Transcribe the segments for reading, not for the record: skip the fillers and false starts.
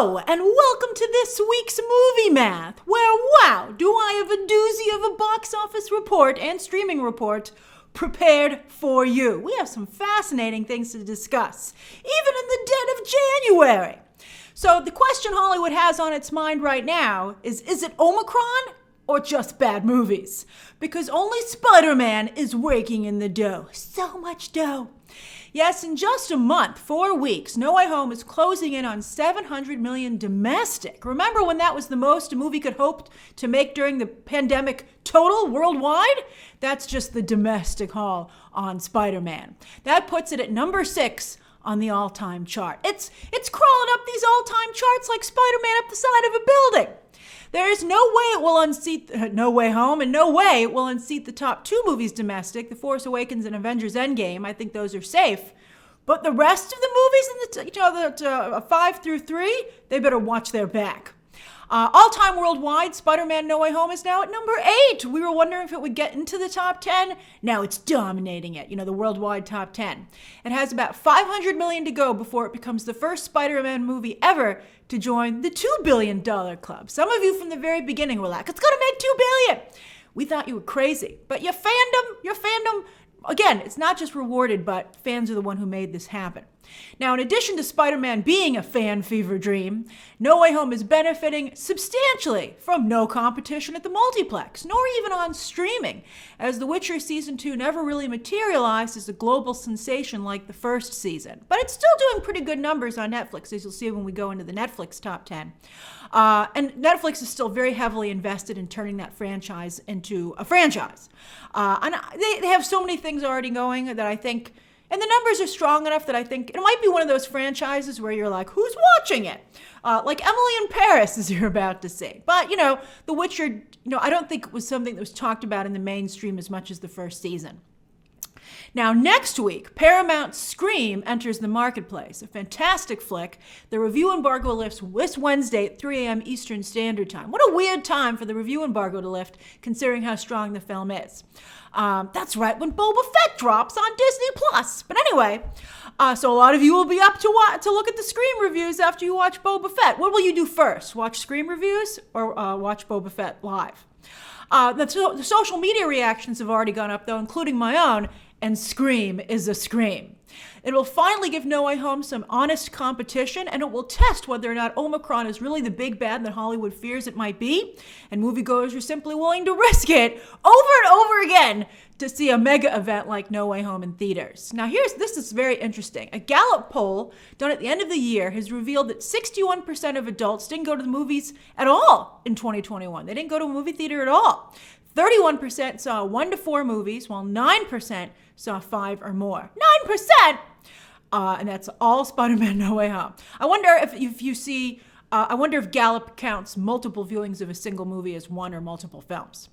Hello, and welcome to this week's Movie Math, where, wow, do I have a doozy of a box office report and streaming report prepared for you. We have some fascinating things to discuss, even in the dead of January. So the question Hollywood has on its mind right now is it Omicron or just bad movies? Because only Spider-Man is raking in the dough. So much dough. Yes, in just a month, 4 weeks, No Way Home is closing in on $700 million domestic. Remember when that was the most a movie could hope to make during the pandemic total worldwide? That's just the domestic haul on Spider-Man. That puts it at number 6 on the all-time chart. It's crawling up these all-time charts like Spider-Man up the side of a building. There is no way it will unseat No Way Home, and no way it will unseat the top 2 movies domestic, The Force Awakens and Avengers Endgame. I think those are safe. But the rest of the movies in the 5 through 3, they better watch their back. All-time worldwide, Spider-Man No Way Home is now at number 8. We were wondering if it would get into the top 10. Now it's dominating it, the worldwide top 10. It has about $500 million to go before it becomes the first Spider-Man movie ever to join the $2 billion club. Some of you from the very beginning were like, it's going to make $2 billion. We thought you were crazy. But your fandom, again, it's not just rewarded, but fans are the one who made this happen. Now, in addition to Spider-Man being a fan fever dream, No Way Home is benefiting substantially from no competition at the multiplex, nor even on streaming, as The Witcher Season 2 never really materialized as a global sensation like the first season. But it's still doing pretty good numbers on Netflix, as you'll see when we go into the Netflix top 10. And Netflix is still very heavily invested in turning that franchise into a franchise. And they have so many things already going that I think... And the numbers are strong enough that I think it might be one of those franchises where you're like, who's watching it? Like Emily in Paris, as you're about to see. But, The Witcher, I don't think it was something that was talked about in the mainstream as much as the first season. Now, next week, Paramount's Scream enters the marketplace, a fantastic flick. The review embargo lifts this Wednesday at 3 a.m. Eastern Standard Time. What a weird time for the review embargo to lift, considering how strong the film is. That's right, when Boba Fett drops on Disney+. But anyway, so a lot of you will be up to look at the Scream reviews after you watch Boba Fett. What will you do first? Watch Scream reviews or watch Boba Fett live? The social media reactions have already gone up, though, including my own, and Scream is a scream. It will finally give No Way Home some honest competition, and it will test whether or not Omicron is really the big bad that Hollywood fears it might be, and moviegoers are simply willing to risk it over and over again to see a mega event like No Way Home in theaters. Now this is very interesting. A Gallup poll done at the end of the year has revealed that 61% of adults didn't go to the movies at all in 2021. They didn't go to a movie theater at all. 31% saw 1 to 4 movies, while 9% saw 5 or more. 9%! And that's all Spider-Man No Way Home. I wonder if Gallup counts multiple viewings of a single movie as one or multiple films.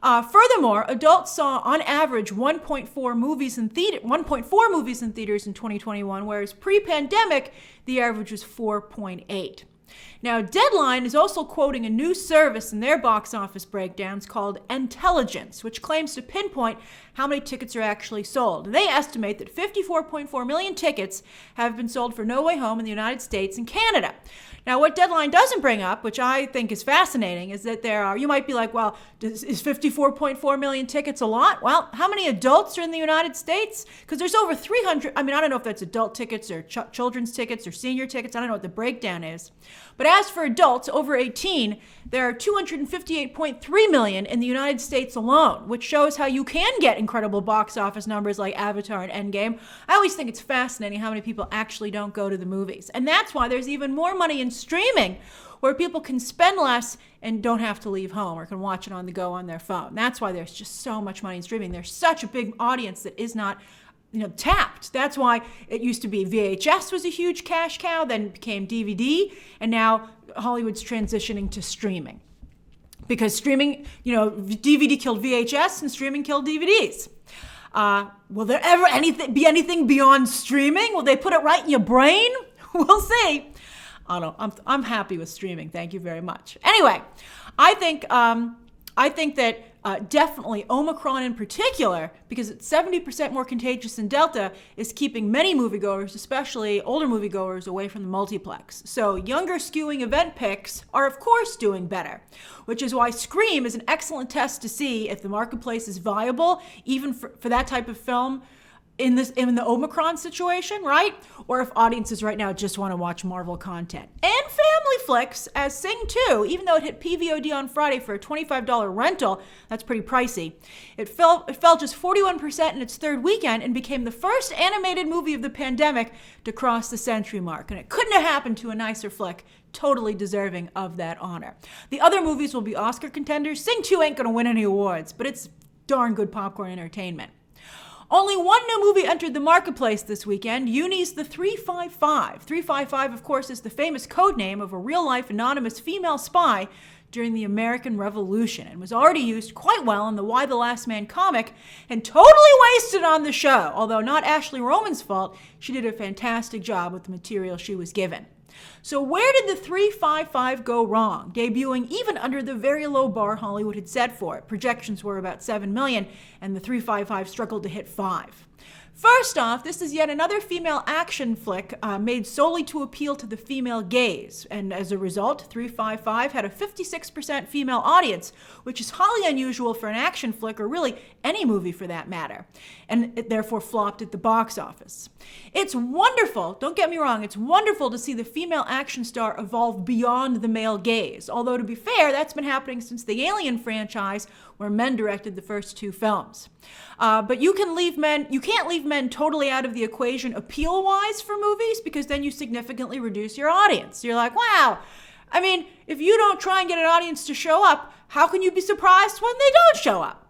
Furthermore, adults saw on average 1.4 movies in theaters in 2021, whereas pre-pandemic, the average was 4.8. Now, Deadline is also quoting a new service in their box office breakdowns called Intelligence, which claims to pinpoint how many tickets are actually sold. They estimate that 54.4 million tickets have been sold for No Way Home in the United States and Canada. Now, what Deadline doesn't bring up, which I think is fascinating, is that you might be like, well, is 54.4 million tickets a lot? Well, how many adults are in the United States? Because there's over 300, I don't know if that's adult tickets or children's tickets or senior tickets. I don't know what the breakdown is. But as for adults over 18, there are 258.3 million in the United States alone, which shows how you can get incredible box office numbers like Avatar and Endgame. I always think it's fascinating how many people actually don't go to the movies. And that's why there's even more money in streaming, where people can spend less and don't have to leave home or can watch it on the go on their phone. That's why there's just so much money in streaming. There's such a big audience that is not tapped. That's why it used to be VHS was a huge cash cow, then it became DVD, and now Hollywood's transitioning to streaming. Because streaming, DVD killed VHS and streaming killed DVDs. Will there ever be anything beyond streaming? Will they put it right in your brain? We'll see. I don't know. I'm happy with streaming. Thank you very much. Anyway, I think I think that definitely Omicron in particular, because it's 70% more contagious than Delta, is keeping many moviegoers, especially older moviegoers, away from the multiplex. So younger skewing event picks are of course doing better, which is why Scream is an excellent test to see if the marketplace is viable, even for that type of film in the Omicron situation, right? Or if audiences right now just want to watch Marvel content. And family flicks, as Sing 2, even though it hit PVOD on Friday for a $25 rental, that's pretty pricey. It fell just 41% in its third weekend and became the first animated movie of the pandemic to cross the century mark. And it couldn't have happened to a nicer flick. Totally deserving of that honor. The other movies will be Oscar contenders. Sing 2 ain't gonna win any awards, but it's darn good popcorn entertainment. Only one new movie entered the marketplace this weekend, Uni's The 355. 355, of course, is the famous code name of a real-life anonymous female spy during the American Revolution and was already used quite well in the Y the Last Man comic and totally wasted on the show. Although not Ashley Roman's fault, she did a fantastic job with the material she was given. So where did the 355 go wrong, debuting even under the very low bar Hollywood had set for it? Projections were about 7 million, and the 355 struggled to hit 5. First off, this is yet another female action flick made solely to appeal to the female gaze. And as a result, 355 had a 56% female audience, which is highly unusual for an action flick, or really any movie for that matter. And it therefore flopped at the box office. It's wonderful, don't get me wrong, it's wonderful to see the female action star evolve beyond the male gaze. Although to be fair, that's been happening since the Alien franchise, where men directed the first 2 films. But you can't leave men totally out of the equation appeal-wise for movies, because then you significantly reduce your audience. You're like, wow, I mean, if you don't try and get an audience to show up, how can you be surprised when they don't show up?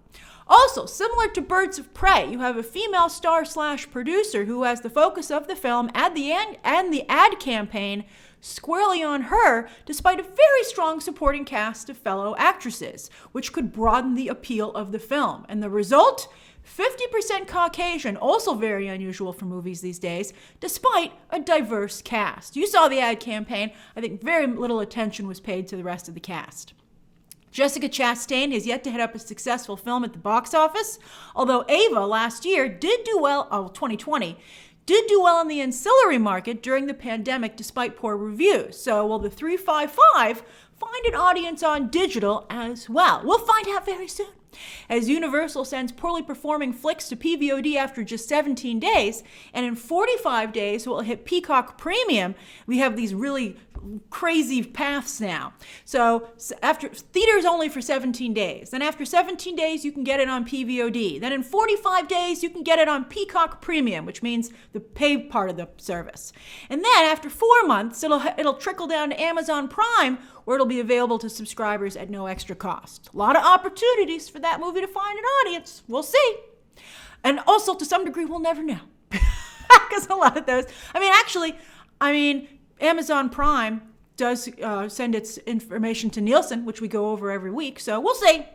Also, similar to Birds of Prey, you have a female star/producer who has the focus of the film and the ad campaign squarely on her, despite a very strong supporting cast of fellow actresses, which could broaden the appeal of the film. And the result? 50% Caucasian, also very unusual for movies these days, despite a diverse cast. You saw the ad campaign. I think very little attention was paid to the rest of the cast. Jessica Chastain has yet to hit up a successful film at the box office, although Ava last year did do well, 2020, did do well in the ancillary market during the pandemic despite poor reviews. So will the 355 find an audience on digital as well? We'll find out very soon. As Universal sends poorly performing flicks to PVOD after just 17 days, and in 45 days will hit Peacock Premium, we have these really crazy paths now. So after theaters only for 17 days. Then after 17 days, you can get it on PVOD. Then in 45 days, you can get it on Peacock Premium, which means the paid part of the service. And then after 4 months, it'll trickle down to Amazon Prime, where it'll be available to subscribers at no extra cost. A lot of opportunities for that movie to find an audience. We'll see. And also, to some degree, we'll never know. Because a lot of those, Amazon Prime does send its information to Nielsen, which we go over every week, so we'll see.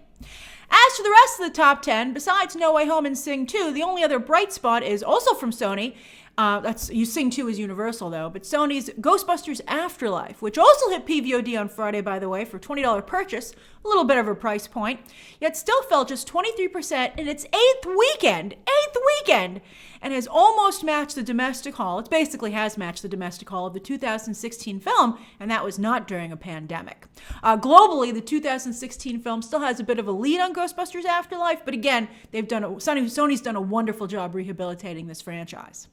As for the rest of the top 10, besides No Way Home and Sing 2, the only other bright spot is also from Sony. Sing 2 is Universal, though, but Sony's Ghostbusters Afterlife, which also hit PVOD on Friday, by the way, for $20 purchase, a little bit of a price point, yet still fell just 23% in its eighth weekend, and has almost matched the domestic haul. It basically has matched the domestic haul of the 2016 film, and that was not during a pandemic. Globally, the 2016 film still has a bit of a lead on Ghostbusters Afterlife, but again, Sony's done a wonderful job rehabilitating this franchise.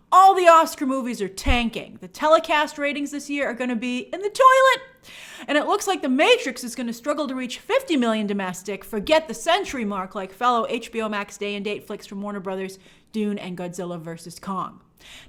All the Oscar movies are tanking. The telecast ratings this year are going to be in the toilet. And it looks like The Matrix is going to struggle to reach 50 million domestic, forget the century mark like fellow HBO Max day and date flicks from Warner Brothers, Dune, and Godzilla vs. Kong.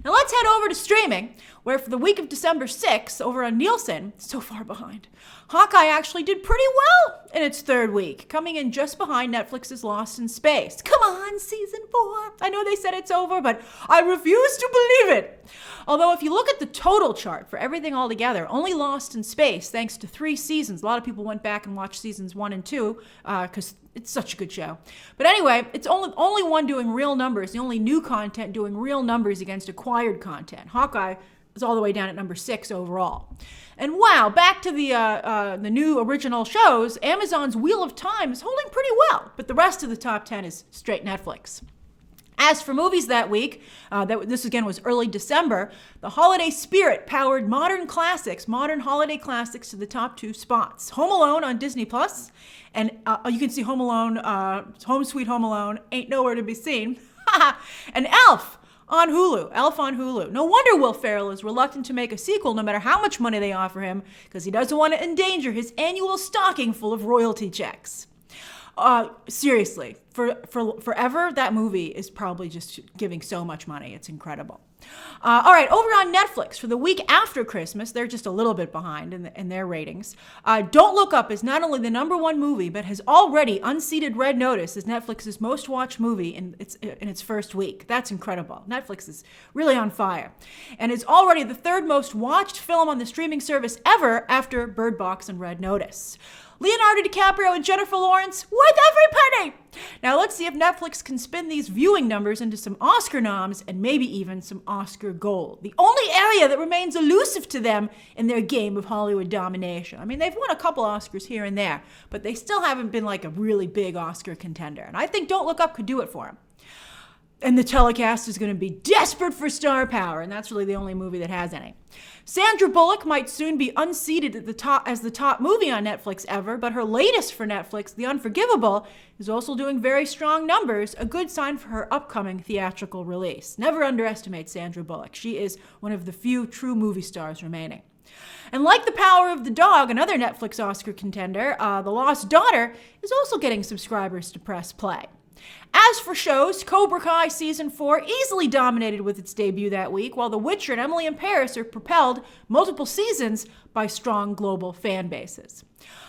Now let's head over to streaming, where for the week of December 6th, over on Nielsen, so far behind, Hawkeye actually did pretty well in its third week, coming in just behind Netflix's Lost in Space. Come on, season 4. I know they said it's over, but I refuse to believe it. Although if you look at the total chart for everything all together, only Lost in Space, thanks to 3 seasons. A lot of people went back and watched seasons 1 and 2 because it's such a good show. But anyway, it's only one doing real numbers, the only new content doing real numbers against acquired content. Hawkeye is all the way down at number 6 overall. And wow, back to the new original shows, Amazon's Wheel of Time is holding pretty well, but the rest of the top 10 is straight Netflix. As for movies that week, this again was early December, the holiday spirit powered modern holiday classics to the top 2 spots. Home Alone on Disney Plus, and you can see Home Alone, Home Sweet Home Alone, ain't nowhere to be seen. And Elf on Hulu. No wonder Will Ferrell is reluctant to make a sequel no matter how much money they offer him, because he doesn't want to endanger his annual stocking full of royalty checks. Seriously, forever, that movie is probably just giving so much money. It's incredible. All right, over on Netflix, for the week after Christmas, they're just a little bit behind in their ratings. Don't Look Up is not only the number 1 movie, but has already unseated Red Notice as Netflix's most watched movie in its first week. That's incredible. Netflix is really on fire. And it's already the 3rd most watched film on the streaming service ever after Bird Box and Red Notice. Leonardo DiCaprio and Jennifer Lawrence worth every penny. Now let's see if Netflix can spin these viewing numbers into some Oscar noms and maybe even some Oscar gold. The only area that remains elusive to them in their game of Hollywood domination. I mean, they've won a couple Oscars here and there, but they still haven't been like a really big Oscar contender. And I think Don't Look Up could do it for them. And the telecast is going to be desperate for star power, and that's really the only movie that has any. Sandra Bullock might soon be unseated at the top as the top movie on Netflix ever, but her latest for Netflix, The Unforgivable, is also doing very strong numbers, a good sign for her upcoming theatrical release. Never underestimate Sandra Bullock. She is one of the few true movie stars remaining. And like The Power of the Dog, another Netflix Oscar contender, The Lost Daughter is also getting subscribers to press play. As for shows, Cobra Kai Season 4 easily dominated with its debut that week, while The Witcher and Emily in Paris are propelled multiple seasons by strong global fan bases.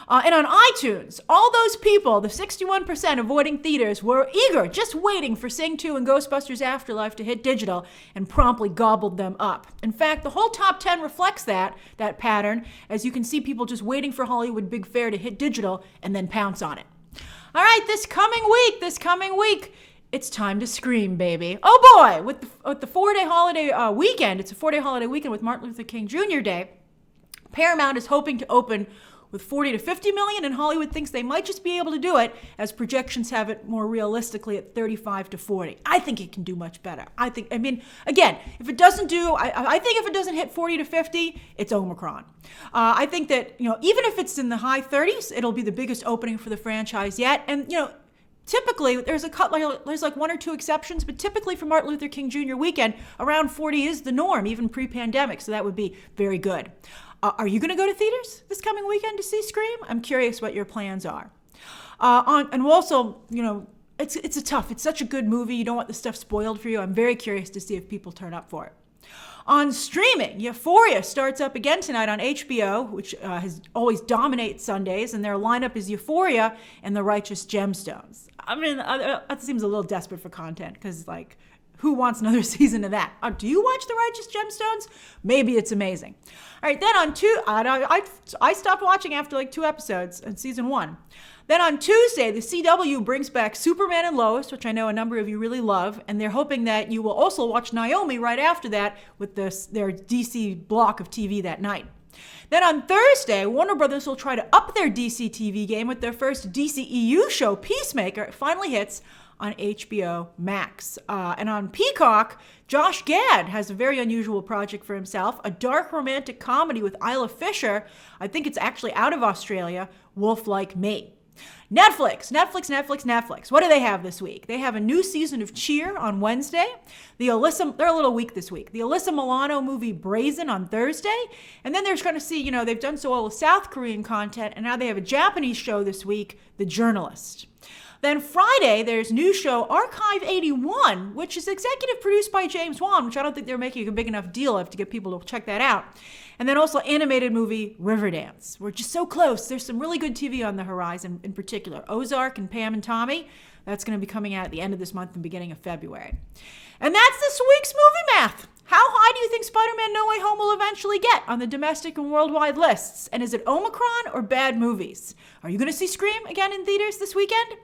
And on iTunes, all those people, the 61% avoiding theaters, were eager, just waiting for Sing 2 and Ghostbusters Afterlife to hit digital, and promptly gobbled them up. In fact, the whole top 10 reflects that pattern, as you can see people just waiting for Hollywood Big Fair to hit digital and then pounce on it. All right, this coming week, it's time to scream, baby. Oh boy, with the 4-day holiday weekend, it's a 4-day holiday weekend with Martin Luther King Jr. Day. Paramount is hoping to open with 40 to 50 million, and Hollywood thinks they might just be able to do it, as projections have it more realistically at 35 to 40. I think it can do much better. I think if it doesn't hit 40 to 50, it's Omicron. I think that, even if it's in the high 30s, it'll be the biggest opening for the franchise yet. And, typically, there's like 1 or 2 exceptions, but typically for Martin Luther King Jr. weekend, around 40 is the norm, even pre-pandemic, so that would be very good. Are you going to go to theaters this coming weekend to see Scream? I'm curious what your plans are. And also, it's such a good movie. You don't want the stuff spoiled for you. I'm very curious to see if people turn up for it. On streaming, Euphoria starts up again tonight on HBO, which has always dominates Sundays, and their lineup is Euphoria and The Righteous Gemstones. I mean, that seems a little desperate for content, because, who wants another season of that? Do you watch The Righteous Gemstones? Maybe it's amazing. All right, then on I stopped watching after 2 episodes in season 1. Then on Tuesday, the CW brings back Superman and Lois, which I know a number of you really love, and they're hoping that you will also watch Naomi right after that with their DC block of TV that night. Then on Thursday, Warner Brothers will try to up their DC TV game with their first DCEU show, Peacemaker. It finally hits on HBO Max. And on Peacock, Josh Gad has a very unusual project for himself, a dark romantic comedy with Isla Fisher. I think it's actually out of Australia, Wolf Like Me. Netflix. What do they have this week? They have a new season of Cheer on Wednesday. They're a little weak this week. The Alyssa Milano movie Brazen on Thursday. And then they're going to see, they've done so well with South Korean content, and now they have a Japanese show this week, The Journalist. Then Friday, there's new show Archive 81, which is executive produced by James Wan, which I don't think they're making a big enough deal of to get people to check that out. And then also animated movie Riverdance. We're just so close. There's some really good TV on the horizon, in particular Ozark and Pam and Tommy. That's going to be coming out at the end of this month and beginning of February. And that's this week's Movie Math. How high do you think Spider-Man No Way Home will eventually get on the domestic and worldwide lists? And is it Omicron or bad movies? Are you going to see Scream again in theaters this weekend?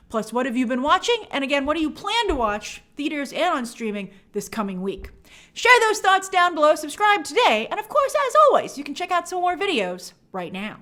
Plus, what have you been watching? And again, what do you plan to watch, theaters and on streaming, this coming week? Share those thoughts down below, subscribe today, and of course, as always, you can check out some more videos right now.